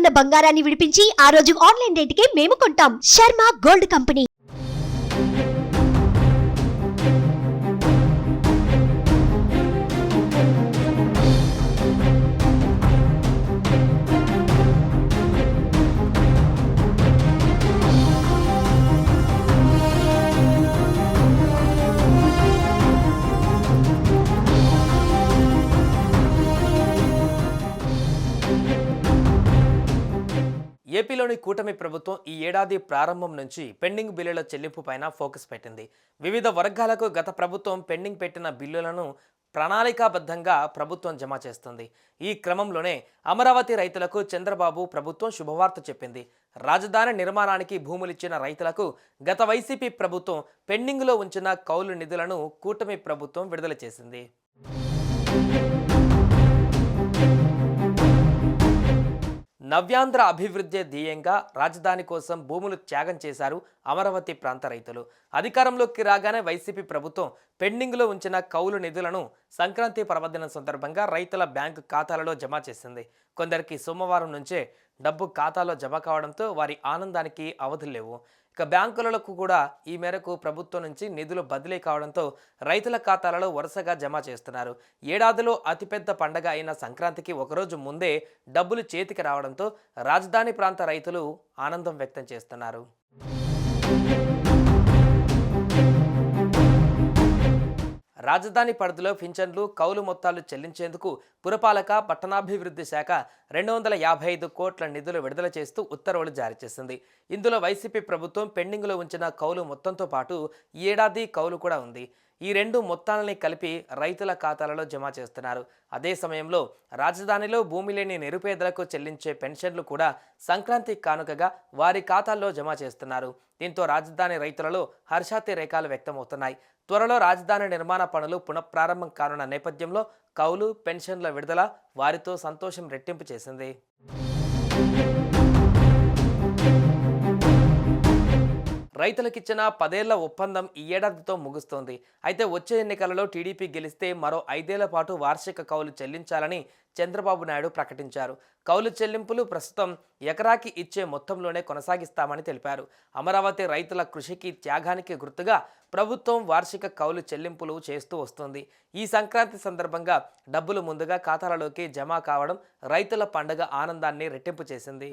ఉన్న బంగారాన్ని విడిపించి ఆ రోజు ఆన్లైన్ రేటుకే మేము కొంటాం. Sharma gold company. ఏపీలోని కూటమి ప్రభుత్వం ఈ ఏడాది ప్రారంభం నుంచి పెండింగ్ బిల్లుల చెల్లింపు పైన ఫోకస్ పెట్టింది. వివిధ వర్గాలకు గత ప్రభుత్వం పెండింగ్ పెట్టిన బిల్లులను ప్రణాళికాబద్ధంగా ప్రభుత్వం జమ చేస్తుంది. ఈ క్రమంలోనే అమరావతి రైతులకు చంద్రబాబు ప్రభుత్వం శుభవార్త చెప్పింది. రాజధాని నిర్మాణానికి భూములిచ్చిన రైతులకు గత వైసీపీ ప్రభుత్వం పెండింగ్లో ఉంచిన కౌలు నిధులను కూటమి ప్రభుత్వం విడుదల చేసింది. నవ్యాంధ్ర అభివృద్ధి ధ్యేయంగా రాజధాని కోసం భూములు త్యాగం చేశారు అమరావతి ప్రాంత రైతులు. అధికారంలోకి రాగానే వైసీపీ ప్రభుత్వం పెండింగ్లో ఉంచిన కౌలు నిధులను సంక్రాంతి పర్వదినం సందర్భంగా రైతుల బ్యాంకు ఖాతాలలో జమ చేసింది. కొందరికి సోమవారం నుంచే డబ్బు ఖాతాలో జమ కావడంతో వారి ఆనందానికి అవధులు లేవు. ఇక బ్యాంకులకు కూడా ఈ మేరకు ప్రభుత్వం నుంచి నిధులు బదిలీ కావడంతో రైతుల ఖాతాలలో వరుసగా జమ చేస్తున్నారు. ఏడాదిలో అతిపెద్ద పండగ అయిన సంక్రాంతికి ఒకరోజు ముందే డబ్బులు చేతికి రావడంతో రాజధాని ప్రాంత రైతులు ఆనందం వ్యక్తం చేస్తున్నారు. రాజధాని పరిధిలో పింఛన్లు కౌలు మొత్తాలు చెల్లించేందుకు పురపాలక పట్టణాభివృద్ధి శాఖ 255 కోట్ల నిధులు విడుదల చేస్తూ ఉత్తర్వులు జారీ చేసింది. ఇందులో వైసీపీ ప్రభుత్వం పెండింగ్లో ఉంచిన కౌలు మొత్తంతో పాటు ఈ ఏడాది కౌలు కూడా ఉంది. ఈ రెండు మొత్తాలని కలిపి రైతుల ఖాతాలలో జమ చేస్తున్నారు. అదే సమయంలో రాజధానిలో భూమి లేని నిరుపేదలకు చెల్లించే పెన్షన్లు కూడా సంక్రాంతి కానుకగా వారి ఖాతాల్లో జమ చేస్తున్నారు. దీంతో రాజధాని రైతులలో హర్షాతిరేకాలు వ్యక్తమవుతున్నాయి. త్వరలో రాజధాని నిర్మాణ పనులు పునఃప్రారంభం కానున్న నేపథ్యంలో కౌలు పెన్షన్ల విడుదల వారితో సంతోషం రెట్టింపు చేసింది. రైతులకిచ్చిన 10 ఏళ్ల ఒప్పందం ఈ ఏడాదితో ముగుస్తోంది. అయితే వచ్చే ఎన్నికలలో టీడీపీ గెలిస్తే మరో 5 ఏళ్ల పాటు వార్షిక కౌలు చెల్లించాలని చంద్రబాబు నాయుడు ప్రకటించారు. కౌలు చెల్లింపులు ప్రస్తుతం ఎకరాకి ఇచ్చే మొత్తంలోనే కొనసాగిస్తామని తెలిపారు. అమరావతి రైతుల కృషికి త్యాగానికి గుర్తుగా ప్రభుత్వం వార్షిక కౌలు చెల్లింపులు చేస్తూ వస్తుంది. ఈ సంక్రాంతి సందర్భంగా డబ్బులు ముందుగా ఖాతాలలోకి జమ కావడం రైతుల పండుగ ఆనందాన్ని రెట్టింపు చేసింది.